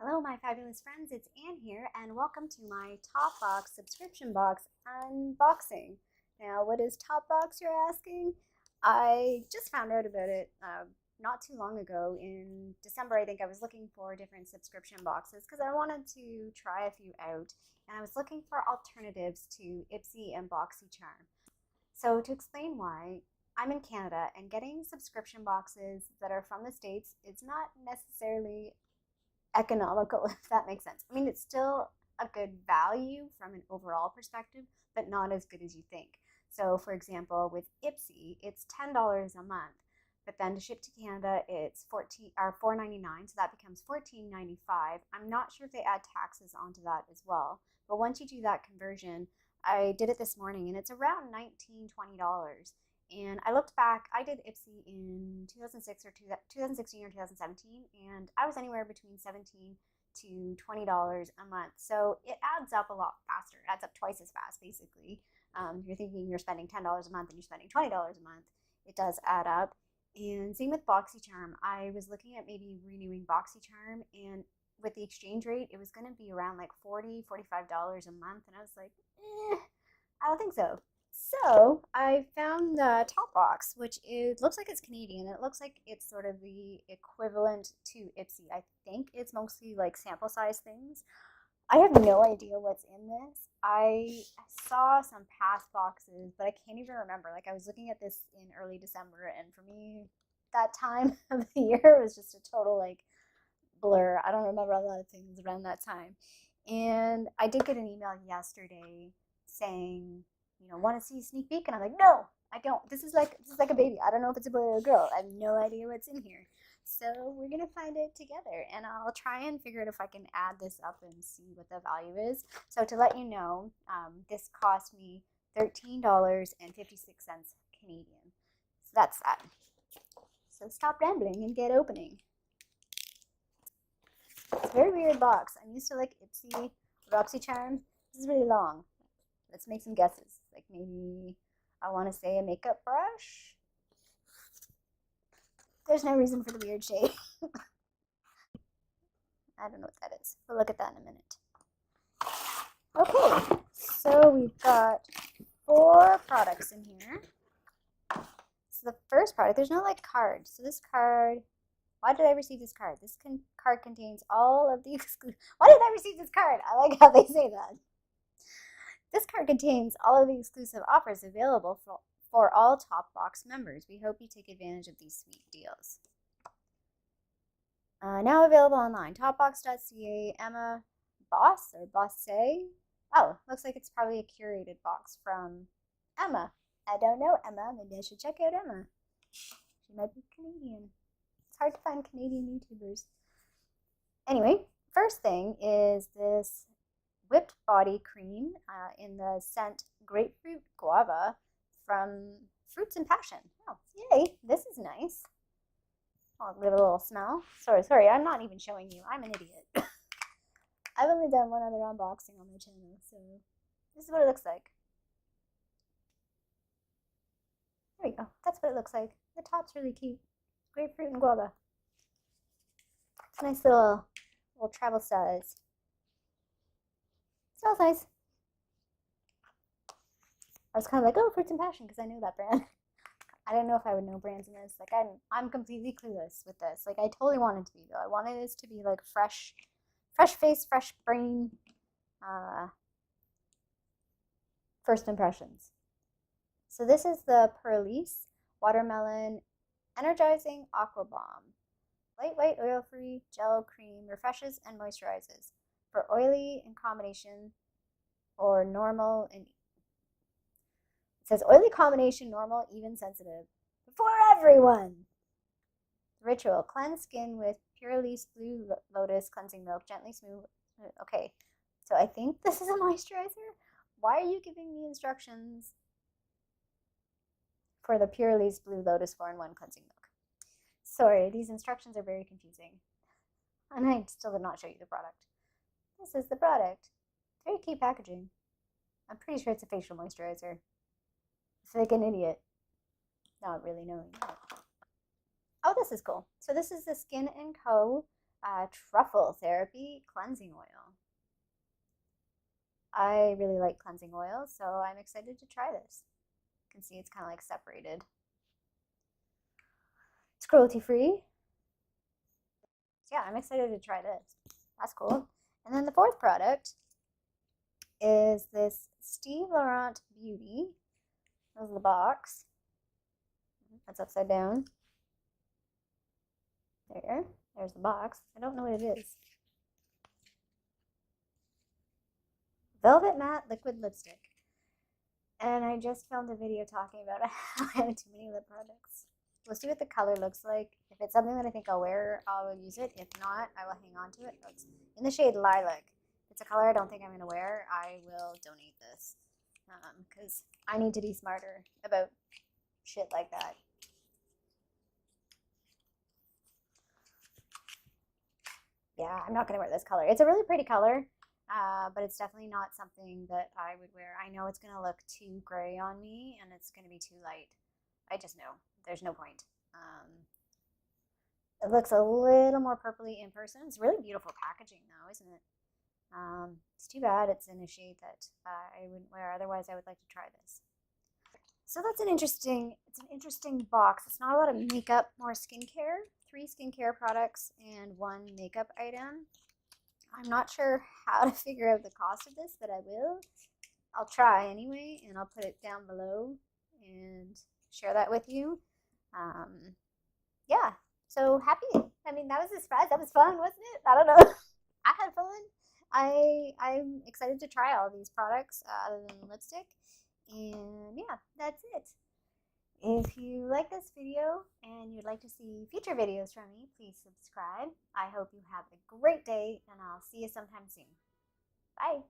Hello, my fabulous friends. It's Anne here, and welcome to my Topbox subscription box unboxing. Now, what is Topbox, you're asking? I just found out about it not too long ago. In December, I think I was looking for different subscription boxes because I wanted to try a few out, and I was looking for alternatives to Ipsy and BoxyCharm. So, to explain why, I'm in Canada, and getting subscription boxes that are from the States is not necessarily economical, if that makes sense. I mean, it's still a good value from an overall perspective, but not as good as you think. So, for example, with Ipsy, it's $10 a month, but then to ship to Canada, it's 14 or 4.99, so that becomes 14.95. I'm not sure if they add taxes onto that as well, but once you do that conversion, I did it this morning, and it's around $19-20. And I looked back, I did Ipsy in 2006 or 2016 or 2017, and I was anywhere between $17 to $20 a month. So it adds up a lot faster. It adds up twice as fast, basically. You're thinking you're spending $10 a month and you're spending $20 a month. It does add up. And same with BoxyCharm. I was looking at maybe renewing BoxyCharm, and with the exchange rate, it was going to be around like $45 a month. And I was like, I don't think so. So I found the Topbox, which looks like it's Canadian. It looks like it's sort of the equivalent to Ipsy. I think it's mostly like sample size things. I have no idea what's in this. I saw some past boxes, but I can't even remember. Like I was looking at this in early December, and for me, that time of the year was just a total like blur. I don't remember a lot of things around that time. And I did get an email yesterday saying, want to see a sneak peek? And I'm like, no, I don't. This is like a baby. I don't know if it's a boy or a girl. I have no idea what's in here. So we're gonna find it together, and I'll try and figure out if I can add this up and see what the value is. So to let you know, this cost me $13.56 Canadian. So that's that. So stop rambling and get opening. It's a very weird box. I'm used to like Ipsy, BoxyCharm. This is really long. Let's make some guesses. Like maybe I want to say a makeup brush. There's no reason for the weird shape. I don't know what that is. We'll look at that in a minute. Okay, so we've got 4 products in here. So the first product, there's no like card. So this card, why did I receive this card? This card contains all of the exclusive. Why did I receive this card? I like how they say that. This card contains all of the exclusive offers available for all Topbox members. We hope you take advantage of these sweet deals. Now available online, topbox.ca, Emma Boss or Bosse. Oh, looks like it's probably a curated box from Emma. I don't know Emma. Maybe I should check out Emma. She might be Canadian. It's hard to find Canadian YouTubers. Anyway, first thing is this whipped body cream in the scent grapefruit guava from Fruits and Passion. Oh, yay, this is nice. I'll give it a little smell. Sorry, I'm not even showing you. I'm an idiot. I've only done one other unboxing on my channel, so this is what it looks like. There we go. That's what it looks like. The top's really cute. Grapefruit and guava. It's a nice little travel size. Smells nice. I was kind of like, oh, Fruits and Passion, because I know that brand. I don't know if I would know brands in this. Like, I'm completely clueless with this. Like, I totally wanted to be, though. I wanted this to be, like, fresh face, fresh brain, first impressions. So this is the Perlis Watermelon Energizing Aqua Bomb. Lightweight, oil-free, gel cream refreshes and moisturizes for oily in combination or normal and it says oily combination, normal, even, sensitive. For everyone! Ritual. Cleanse skin with Purely's Blue Lotus Cleansing Milk. Gently smooth. Okay, so I think this is a moisturizer. Why are you giving me instructions for the Purely's Blue Lotus 4-in-1 Cleansing Milk? Sorry, these instructions are very confusing. And I still did not show you the product. This is the product. Very cute packaging. I'm pretty sure it's a facial moisturizer. I feel like an idiot. Not really knowing. Oh, this is cool. So this is the Skin & Co. Truffle Therapy Cleansing Oil. I really like cleansing oil, so I'm excited to try this. You can see it's kind of like separated. It's cruelty free. So yeah, I'm excited to try this. That's cool. And then the fourth product is this Steve Laurent Beauty. This is the box. That's upside down. There's the box. I don't know what it is. Velvet Matte Liquid Lipstick. And I just filmed a video talking about how I have too many lip products. We'll see what the color looks like. If it's something that I think I'll wear, I'll use it. If not, I will hang on to it. It's in the shade Lilac. If it's a color I don't think I'm going to wear, I will donate this. Because I need to be smarter about shit like that. Yeah, I'm not going to wear this color. It's a really pretty color, but it's definitely not something that I would wear. I know it's going to look too gray on me, and it's going to be too light. I just know. There's no point. It looks a little more purpley in person. It's really beautiful packaging, though, isn't it? It's too bad it's in a shade that I wouldn't wear. Otherwise, I would like to try this. So that's an interesting box. It's not a lot of makeup, more skincare. 3 skincare products and 1 makeup item. I'm not sure how to figure out the cost of this, but I will. I'll try anyway, and I'll put it down below and share that with you. Yeah, so happy. I mean, that was a surprise. That was fun, wasn't it? I don't know. I had fun. I'm excited to try all these products other than the lipstick. And yeah, that's it. If you like this video and you'd like to see future videos from me, please subscribe. I hope you have a great day, and I'll see you sometime soon. Bye.